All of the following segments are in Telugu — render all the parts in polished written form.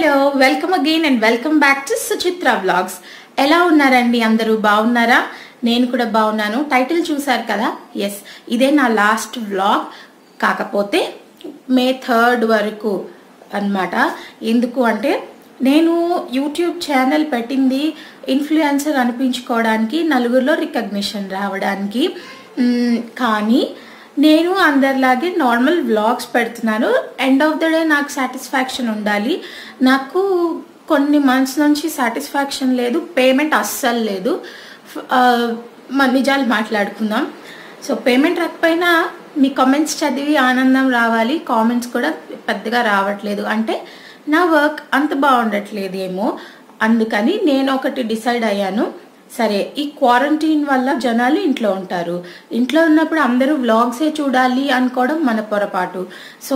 Hello welcome again and welcome back to Suchitra vlogs. ఎలా ఉన్నారండి? అందరూ బాగున్నారా? నేను కూడా బాగున్నాను. టైటిల్ చూసారు కదా, ఎస్, ఇదే నా లాస్ట్ వ్లాగ్. కాకపోతే మే 3rd వరకు అన్నమాట. ఎందుకు అంటే నేను యూట్యూబ్ ఛానల్ పెట్టింది ఇన్ఫ్లుయెన్సర్ అనిపించుకోవడానికి, నలుగురిలో రికగ్నిషన్ రావడానికి. కానీ నేను అందరిలాగే నార్మల్ వ్లాగ్స్ పెడుతున్నాను. ఎండ్ ఆఫ్ ద డే నాకు సాటిస్ఫాక్షన్ ఉండాలి. నాకు కొన్ని మంత్స్ నుంచి సాటిస్ఫాక్షన్ లేదు, పేమెంట్ అస్సలు లేదు. నిజాలు మాట్లాడుకుందాం. సో పేమెంట్ రాకపోయినా మీ కామెంట్స్ చదివి ఆనందం రావాలి. కామెంట్స్ కూడా పెద్దగా రావట్లేదు, అంటే నా వర్క్ అంత బాగుండట్లేదు ఏమో. అందుకని నేను ఒకటి డిసైడ్ అయ్యాను, సరే ఈ క్వారంటైన్ వల్ల జనాలు ఇంట్లో ఉంటారు, ఇంట్లో ఉన్నప్పుడు అందరూ వ్లాగ్సే చూడాలి అనుకోవడం మన పొరపాటు. సో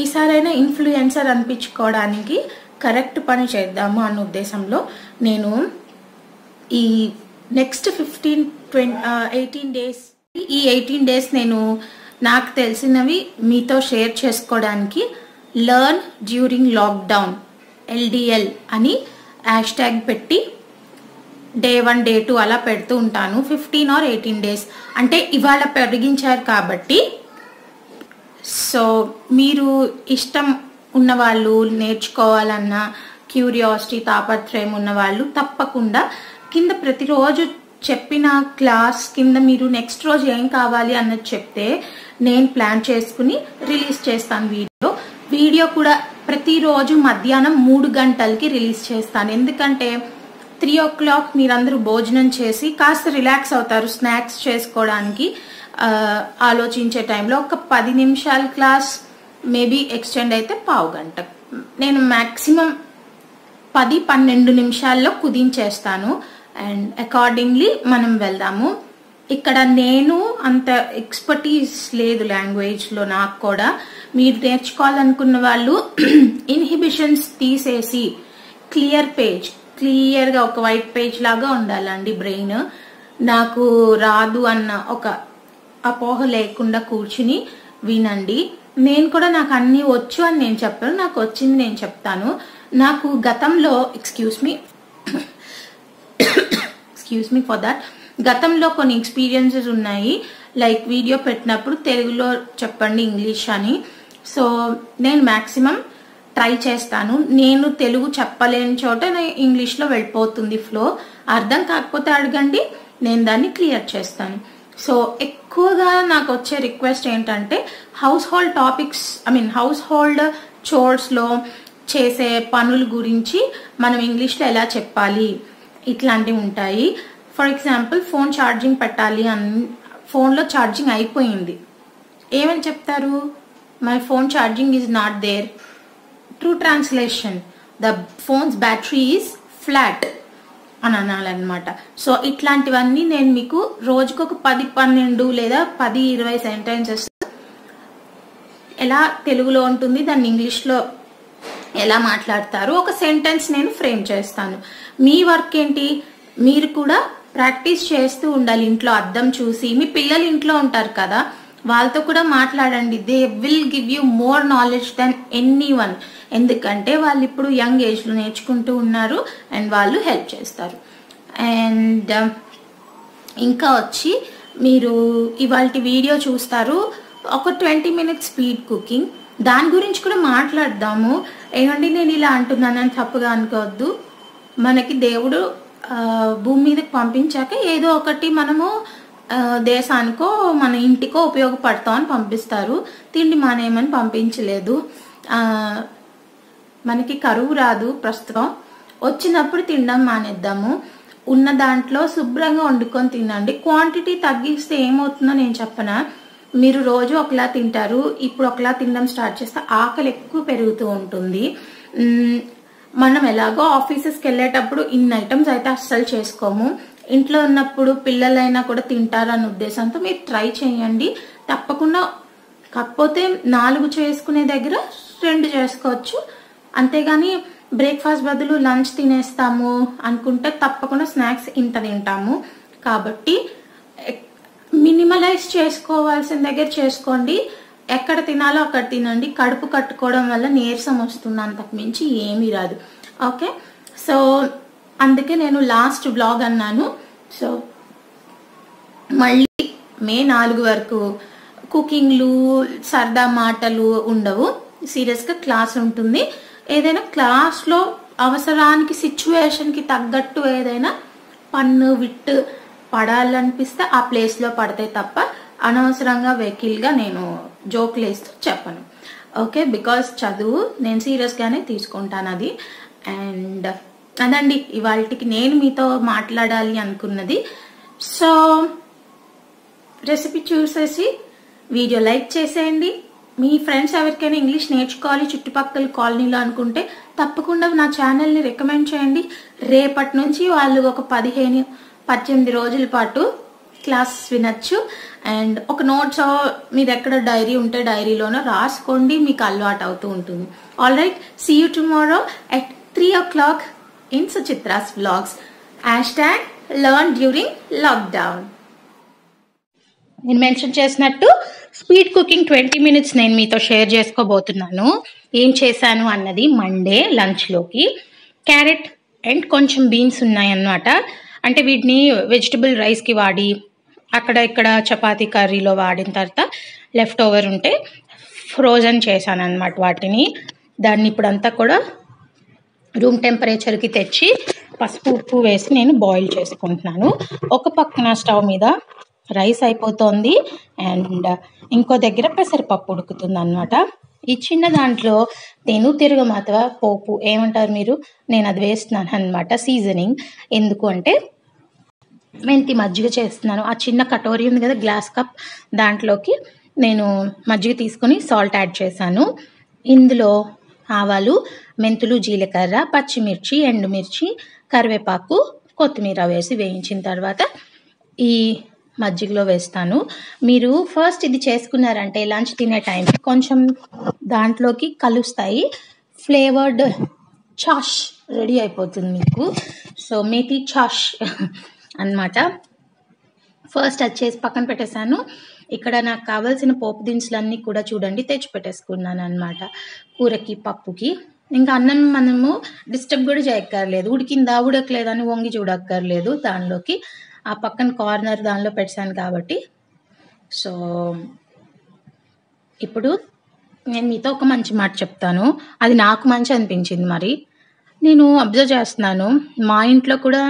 ఈసారైనా ఇన్ఫ్లుయెన్సర్ అనిపించుకోవడానికి కరెక్ట్ పని చేద్దాము అన్న ఉద్దేశంలో నేను ఈ నెక్స్ట్ 18 డేస్ ఈ 18 డేస్ నేను నాకు తెలిసినవి మీతో షేర్ చేసుకోవడానికి లర్న్ డ్యూరింగ్ లాక్డౌన్ LDL అని హ్యాష్ట్యాగ్ పెట్టి Day 1 Day 2 అలా పెడుతూ ఉంటాను. 15 or 18 డేస్ అంటే ఇవాళ పెరిగించారు కాబట్టి. సో మీరు ఇష్టం ఉన్నవాళ్ళు, నేర్చుకోవాలన్న క్యూరియాసిటీ, తాపత్రయం ఉన్నవాళ్ళు తప్పకుండా కింద ప్రతిరోజు చెప్పిన క్లాస్ కింద మీరు నెక్స్ట్ రోజు ఏం కావాలి అన్నది చెప్తే నేను ప్లాన్ చేసుకుని రిలీజ్ చేస్తాను. వీడియో కూడా ప్రతిరోజు మధ్యాహ్నం 3 గంటలకి రిలీజ్ చేస్తాను. ఎందుకంటే 3 o'clock మీరందరూ భోజనం చేసి కాస్త రిలాక్స్ అవుతారు, స్నాక్స్ చేసుకోవడానికి ఆలోచించే టైంలో. ఒక 10 నిమిషాల క్లాస్ మేబీ ఎక్స్టెండ్ అయితే 1/2 గంట. నేను మ్యాక్సిమం 10-12 నిమిషాల్లో కుదించేస్తాను. అండ్ అకార్డింగ్లీ మనం వెళ్దాము. ఇక్కడ నేను అంత ఎక్స్పర్టీస్ లేదు లాంగ్వేజ్లో నాకు కూడా. మీరు నేర్చుకోవాలనుకున్న వాళ్ళు ఇన్హిబిషన్స్ తీసేసి క్లియర్గా ఒక వైట్ పేజ్ లాగా ఉండాలండి బ్రెయిన్. నాకు రాదు అన్న ఒక అపోహ లేకుండా కూర్చుని వినండి. నేను కూడా నాకు అన్ని వచ్చు అని నేను చెప్పను, నాకు వచ్చింది నేను చెప్తాను. నాకు గతంలో ఎక్స్క్యూజ్ మీ ఫర్ దట్, గతంలో కొన్ని ఎక్స్పీరియన్సెస్ ఉన్నాయి. లైక్ వీడియో పెట్టినప్పుడు తెలుగులో చెప్పండి ఇంగ్లీష్ అని. సో నేను మ్యాక్సిమం ట్రై చేస్తాను. నేను తెలుగు చెప్పలేని చోట ఇంగ్లీష్లో వెళ్ళిపోతుంది ఫ్లో. అర్థం కాకపోతే అడగండి, నేను దాన్ని క్లియర్ చేస్తాను. సో ఎక్కువగా నాకు వచ్చే రిక్వెస్ట్ ఏంటంటే హౌస్ హోల్డ్ చోర్స్లో చేసే పనుల గురించి మనం ఇంగ్లీష్లో ఎలా చెప్పాలి, ఇట్లాంటివి ఉంటాయి. ఫర్ ఎగ్జాంపుల్ ఫోన్ ఛార్జింగ్ పెట్టాలి అని, ఫోన్లో ఛార్జింగ్ అయిపోయింది, ఏమని చెప్తారు? My phone charging is not there. True translation, the phone's battery is flat అని అనాలన్నమాట. సో ఇట్లాంటివన్నీ నేను మీకు రోజుకు ఒక 10-12 లేదా 10-20 సెంటెన్సెస్ ఎలా తెలుగులో ఉంటుంది, దాన్ని ఇంగ్లీష్లో ఎలా మాట్లాడతారు, ఒక సెంటెన్స్ నేను ఫ్రేమ్ చేస్తాను. మీ వర్క్ ఏంటి? మీరు కూడా ప్రాక్టీస్ చేస్తూ ఉండాలి. ఇంట్లో అద్దం చూసి, మీ పిల్లలు ఇంట్లో ఉంటారు కదా, వాళ్ళతో కూడా మాట్లాడండి. They will give you more knowledge than anyone. ఎందుకంటే వాళ్ళు ఇప్పుడు యంగ్ ఏజ్లో నేర్చుకుంటూ ఉన్నారు అండ్ వాళ్ళు హెల్ప్ చేస్తారు. అండ్ ఇంకా వచ్చి మీరు ఇవాళ వీడియో చూస్తారు, ఒక 20 minutes స్పీడ్ కుకింగ్, దాని గురించి కూడా మాట్లాడదాము. ఏమండి నేను ఇలా అంటున్నానని తప్పుగా అనుకోవద్దు. మనకి దేవుడు భూమి మీదకి పంపించాక ఏదో ఒకటి మనము దేశానికో మన ఇంటికో ఉపయోగపడతామని పంపిస్తారు. తిండి మానేయమని పంపించలేదు. మనకి కరువు రాదు ప్రస్తుతం, వచ్చినప్పుడు తినడం మానేద్దాము. ఉన్న దాంట్లో శుభ్రంగా వండుకొని తినండి. క్వాంటిటీ తగ్గిస్తే ఏమవుతుందో నేను చెప్పనా? మీరు రోజు ఒకలా తింటారు, ఇప్పుడు ఒకలా తినడం స్టార్ట్ చేస్తే ఆకలి ఎక్కువ పెరుగుతూ ఉంటుంది. మనం ఎలాగో ఆఫీసెస్కి వెళ్ళేటప్పుడు ఇన్ని ఐటమ్స్ అయితే అస్సలు చేసుకోము. ఇంట్లో ఉన్నప్పుడు పిల్లలైనా కూడా తింటారన్న ఉద్దేశంతో మీరు ట్రై చేయండి తప్పకుండా. కాకపోతే 4 చేసుకునే దగ్గర 2 చేసుకోవచ్చు. అంతేగాని బ్రేక్ఫాస్ట్ బదులు లంచ్ తినేస్తాము అనుకుంటే తప్పకుండా స్నాక్స్ ఇంత తింటాము. కాబట్టి మినిమలైజ్ చేసుకోవాల్సిన దగ్గర చేసుకోండి. ఎక్కడ తినాలో అక్కడ తినండి. కడుపు కట్టుకోవడం వల్ల నీరసం వస్తుంది, అంతకు మించి ఏమీ రాదు. ఓకే, సో అందుకే నేను లాస్ట్ బ్లాగ్ అన్నాను. సో మళ్ళీ మే 4 వరకు కుకింగ్లు సరదా మాటలు ఉండవు, సీరియస్గా క్లాస్ ఉంటుంది. ఏదైనా క్లాస్లో అవసరానికి సిచ్యువేషన్కి తగ్గట్టు ఏదైనా పన్ను విట్టు పడాలనిపిస్తే ఆ ప్లేస్లో పడతాయి తప్ప అనవసరంగా వెహికల్గా నేను జోకులు వేస్తూ చెప్పను. ఓకే, బికాస్ చదువు నేను సీరియస్గానే తీసుకుంటాను అది. అండ్ అదండి ఇవాళకి నేను మీతో మాట్లాడాలి అనుకున్నది. సో రెసిపీ చూసేసి వీడియో లైక్ చేసేయండి. మీ ఫ్రెండ్స్ ఎవరికైనా ఇంగ్లీష్ నేర్చుకోవాలి చుట్టుపక్కల కాలనీలో అనుకుంటే తప్పకుండా నా ఛానల్ని రికమెండ్ చేయండి. రేపటి నుంచి వాళ్ళు ఒక 15-18 రోజుల పాటు క్లాస్ వినొచ్చు. అండ్ ఒక నోట్స్ మీరు ఎక్కడ డైరీ ఉంటే డైరీలోనో రాసుకోండి, మీకు అలవాటు అవుతూ ఉంటుంది. All right, see you tomorrow at 3 o'clock in Suchitra's vlogs. #learn during lockdown. నేను మెన్షన్ చేసినట్టు స్పీడ్ కుకింగ్ 20 minutes నేను మీతో షేర్ చేసుకోబోతున్నాను. ఏం చేశాను అన్నది మండే లంచ్లోకి క్యారెట్ అండ్ కొంచెం బీన్స్ ఉన్నాయన్నమాట. అంటే వీటిని వెజిటబుల్ రైస్కి వాడి అక్కడ ఇక్కడ చపాతీ కర్రీలో వాడిన తర్వాత లెఫ్ట్ ఓవర్ ఉంటే ఫ్రోజన్ చేశాను అన్నమాట వాటిని. దాన్ని ఇప్పుడంతా కూడా రూమ్ టెంపరేచర్కి తెచ్చి పసుపు ఉప్పు వేసి నేను బాయిల్ చేసుకుంటున్నాను. ఒక పక్కన స్టవ్ మీద రైస్ అయిపోతుంది అండ్ ఇంకో దగ్గర పెసరపప్పు ఉడుకుతుంది అన్నమాట. ఈ చిన్న దాంట్లో తిరగమాత పోపు ఏమంటారు మీరు, నేను అది వేస్తున్నాను అన్నమాట సీజనింగ్. ఎందుకు అంటే మెంతి మజ్జిగ చేస్తున్నాను. ఆ చిన్న కటోరీ ఉంది కదా గ్లాస్ కప్, దాంట్లోకి నేను మజ్జిగ తీసుకొని సాల్ట్ యాడ్ చేశాను. ఇందులో ఆవాలు, మెంతులు, జీలకర్ర, పచ్చిమిర్చి, ఎండుమిర్చి, కరివేపాకు, కొత్తిమీర వేసి వేయించిన తర్వాత ఈ మజ్జిగలో వేస్తాను. మీరు ఫస్ట్ ఇది చేసుకున్నారంటే లంచ్ తినే టైంకి కొంచెం దాంట్లోకి కలుస్తాయి, ఫ్లేవర్డ్ చాష్ రెడీ అయిపోతుంది మీకు. సో మేతి చాష్ అన్నమాట. ఫస్ట్ అది చేసి పక్కన పెట్టేశాను. ఇక్కడ నాకు కావాల్సిన పోపు దినుసులన్నీ కూడా చూడండి తెచ్చి పెట్టేసుకున్నాను అన్నమాట. కూరకి పప్పుకి ఇంకా అన్నం మనము డిస్టర్బ్ కూడా చేయక్కర్లేదు, ఉడికిందా ఉడకలేదని వంగి చూడక్కర్లేదు. దానిలోకి ఆ పక్కన కార్నర్ దానిలో పెట్టాను కాబట్టి. సో ఇప్పుడు నేను మీతో ఒక మంచి మాట చెప్తాను, అది నాకు మంచి అనిపించింది. మరి నేను అబ్జర్వ్ చేస్తున్నాను మా ఇంట్లో కూడా,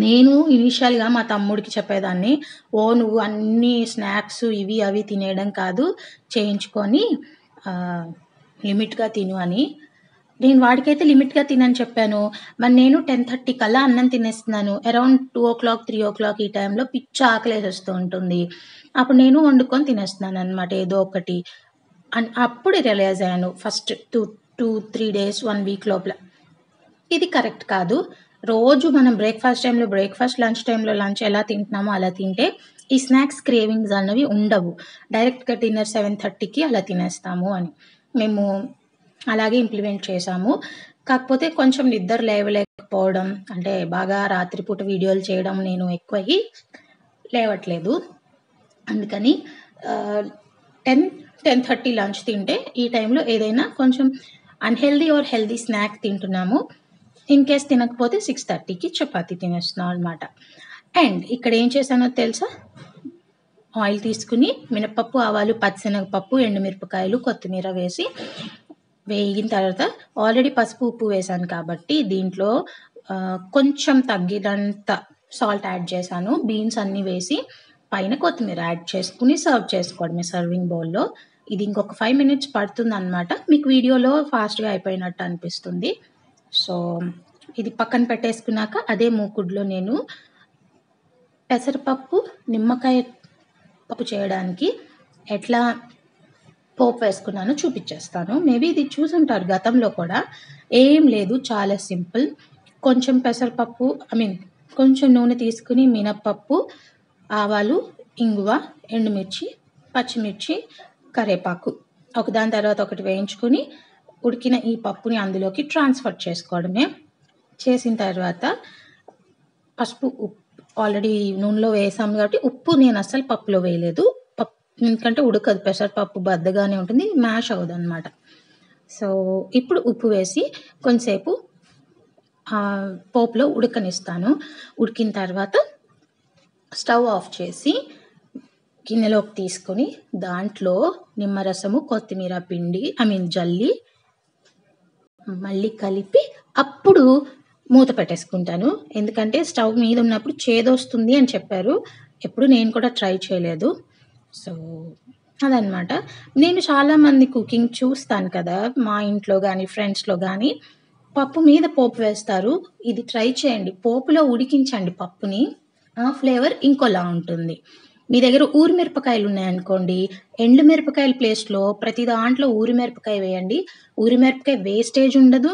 నేను ఇనిషియల్గా మా తమ్ముడికి చెప్పేదాన్ని, ఓ నువ్వు అన్ని స్నాక్స్ ఇవి అవి తినేయడం కాదు, చేయించుకొని లిమిట్గా తిను అని. నేను వాడికైతే లిమిట్గా తినని చెప్పాను. మరి నేను 10:30 కల్లా అన్నం తినేస్తున్నాను. అరౌండ్ 2 o'clock 3 o'clock ఈ టైంలో పిచ్చి ఆకలేసి వస్తూ ఉంటుంది. అప్పుడు నేను వండుకొని తినేస్తున్నాను అనమాట ఏదో ఒకటి. అప్పుడు రియలైజ్ అయ్యాను ఫస్ట్ 2-3 days 1 week లోపల ఇది కరెక్ట్ కాదు. రోజు మనం బ్రేక్ఫాస్ట్ టైంలో బ్రేక్ఫాస్ట్, లంచ్ టైంలో లంచ్ ఎలా తింటున్నామో అలా తింటే ఈ స్నాక్స్ క్రేవింగ్స్ అన్నవి ఉండవు. డైరెక్ట్గా డిన్నర్ 7:30కి అలా తినేస్తాము అని మేము అలాగే ఇంప్లిమెంట్ చేసాము. కాకపోతే కొంచెం నిద్ర లేవలేకపోవడం, అంటే బాగా రాత్రిపూట వీడియోలు చేయడం నేను ఎక్కువయ్యి లేవట్లేదు. అందుకని 10-10:30 లంచ్ తింటే ఈ టైంలో ఏదైనా కొంచెం అన్హెల్దీ ఆర్ హెల్దీ స్నాక్ తింటున్నాము. ఇన్ కేస్ తినకపోతే 6:30కి చపాతీ తినేస్తున్నాం అనమాట. అండ్ ఇక్కడ ఏం చేశానో తెలుసా, ఆయిల్ తీసుకుని మినపప్పు, ఆవాలు, పచ్చిశనగపప్పు, ఎండుమిరపకాయలు, కొత్తిమీర వేసి వేగిన తర్వాత ఆల్రెడీ పసుపు ఉప్పు వేసాను కాబట్టి దీంట్లో కొంచెం తగ్గినంత సాల్ట్ యాడ్ చేశాను. బీన్స్ అన్నీ వేసి పైన కొత్తిమీర యాడ్ చేసుకుని సర్వ్ చేసుకోవడమే సర్వింగ్ బౌల్లో. ఇది ఇంకొక 5 minutes పడుతుంది అనమాట. మీకు వీడియోలో ఫాస్ట్గా అయిపోయినట్టు అనిపిస్తుంది. సో ఇది పక్కన పెట్టేసుకున్నాక అదే మూకుడులో నేను పెసరపప్పు, నిమ్మకాయ పప్పు చేయడానికి ఎట్లా పోపు వేసుకున్నానో చూపించేస్తాను. మేబీ ఇది చూసుంటారు గతంలో కూడా. ఏం లేదు, చాలా సింపుల్. కొంచెం పెసరపప్పు కొంచెం నూనె తీసుకుని మినప్పప్పు, ఆవాలు, ఇంగువ, ఎండుమిర్చి, పచ్చిమిర్చి, కరివేపాకు ఒకదాని తర్వాత ఒకటి వేయించుకొని ఉడికిన ఈ పప్పుని అందులోకి ట్రాన్స్ఫర్ చేసుకోవడమే. చేసిన తర్వాత పసుపు, ఉప్పు ఆల్రెడీ నూనెలో వేసాము కాబట్టి ఉప్పు నేను అస్సలు పప్పులో వేయలేదు. ఎందుకంటే ఉడకదు, పెసరపప్పు బద్దగానే ఉంటుంది, మ్యాష్ అవ్వదు అనమాట. సో ఇప్పుడు ఉప్పు వేసి కొంచెంసేపు పోపులో ఉడకనిస్తాను. ఉడికిన తర్వాత స్టవ్ ఆఫ్ చేసి గిన్నెలోకి తీసుకొని దాంట్లో నిమ్మరసము, కొత్తిమీర పిండి జల్లి మళ్ళీ కలిపి అప్పుడు మూత పెట్టేసుకుంటాను. ఎందుకంటే స్టవ్ మీద ఉన్నప్పుడు చేదొస్తుంది అని చెప్పారు. ఎప్పుడు నేను కూడా ట్రై చేయలేదు. సో అదనమాట. నేను చాలామంది కుకింగ్ చూస్తాను కదా, మా ఇంట్లో కానీ ఫ్రెండ్స్లో కానీ పప్పు మీద పోపు వేస్తారు. ఇది ట్రై చేయండి, పోపులో ఉడికించండి పప్పుని, ఆ ఫ్లేవర్ ఇంకోలా ఉంటుంది. మీ దగ్గర ఊరిమిరపకాయలు ఉన్నాయనుకోండి, ఎండు మిరపకాయల ప్లేస్లో ప్రతి దాంట్లో ఊరిమిరపకాయ వేయండి. ఊరిమిరపకాయ వేస్టేజ్ ఉండదు,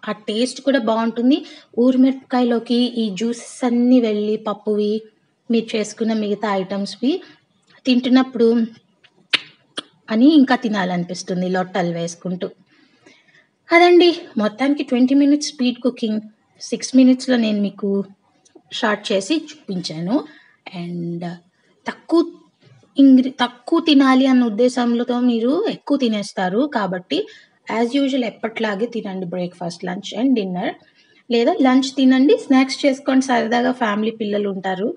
ఆ టేస్ట్ కూడా బాగుంటుంది. ఊరిమిరపకాయలోకి ఈ జ్యూసెస్ అన్నీ వెళ్ళి పప్పువి, మీరు చేసుకున్న మిగతా ఐటమ్స్వి తింటున్నప్పుడు అని ఇంకా తినాలనిపిస్తుంది లొట్టలు వేసుకుంటూ. అదండి మొత్తానికి 20 minutes స్పీడ్ కుకింగ్, 6 minutesలో నేను మీకు షార్ట్ చేసి చూపించాను. అండ్ తక్కువ తినాలి అన్న ఉద్దేశంలో మీరు ఎక్కువ తినేస్తారు. కాబట్టి యాజ్ యూజువల్ ఎప్పట్లాగే తినండి, బ్రేక్ఫాస్ట్, లంచ్ అండ్ డిన్నర్. లేదా లంచ్ తినండి, స్నాక్స్ చేసుకోండి, సరదాగా ఫ్యామిలీ పిల్లలు ఉంటారు.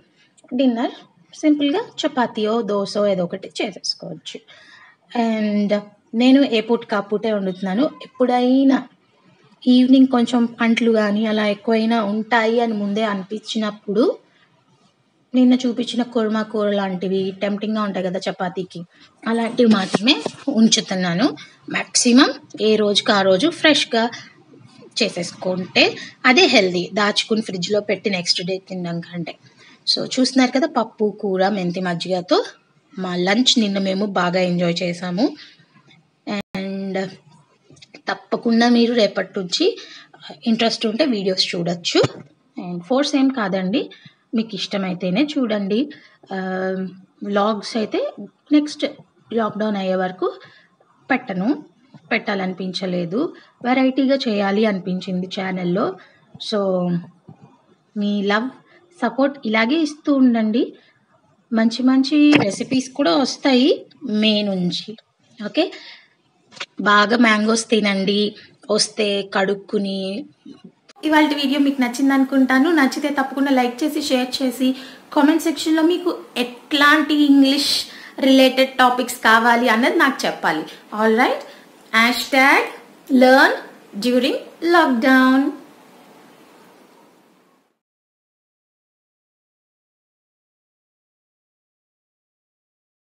డిన్నర్ సింపుల్గా చపాతీయో దోశో ఏదో ఒకటి చేసేసుకోవచ్చు. అండ్ నేను ఏ పూట కాపూటే వండుతున్నాను. ఎప్పుడైనా ఈవినింగ్ కొంచెం అంట్లు కానీ అలా ఎక్కువైనా ఉంటాయి అని ముందే అనిపించినప్పుడు నిన్న చూపించిన కుర్మా కూర లాంటివి టెంప్టింగ్గా ఉంటాయి కదా చపాతీకి, అలాంటివి మాత్రమే ఉంచుతున్నాను. మ్యాక్సిమం ఏ రోజుకి ఆ రోజు ఫ్రెష్గా చేసేసుకుంటే అదే హెల్దీ, దాచుకుని ఫ్రిడ్జ్లో పెట్టి నెక్స్ట్ డే తినడం కంటే. సో చూస్తున్నారు కదా, పప్పు కూర మెంతి మజ్జిగతో మా లంచ్ నిన్న మేము బాగా ఎంజాయ్ చేసాము. అండ్ తప్పకుండా మీరు రేపటి నుంచి ఇంట్రెస్ట్ ఉంటే వీడియోస్ చూడొచ్చు. అండ్ ఫోర్స్ ఏం కాదండి, మీకు ఇష్టమైతేనే చూడండి. వ్లాగ్స్ అయితే నెక్స్ట్ లాక్డౌన్ అయ్యే వరకు పెట్టాలనిపించలేదు, వెరైటీగా చేయాలి అనిపించింది ఛానల్లో. సో మీ లవ్ సపోర్ట్ ఇలాగే ఇస్తూ ఉండండి. మంచి మంచి రెసిపీస్ కూడా వస్తాయి మే నుంచి. ఓకే, బాగా మ్యాంగోస్ తినండి, వస్తే కడుక్కుని. ఇవాళ వీడియో మీకు నచ్చింది అనుకుంటాను. నచ్చితే తప్పకుండా లైక్ చేసి షేర్ చేసి కామెంట్ సెక్షన్లో మీకు ఎట్లాంటి ఇంగ్లీష్ రిలేటెడ్ టాపిక్స్ కావాలి అన్నది నాకు చెప్పాలి. All right, #learn during lockdown.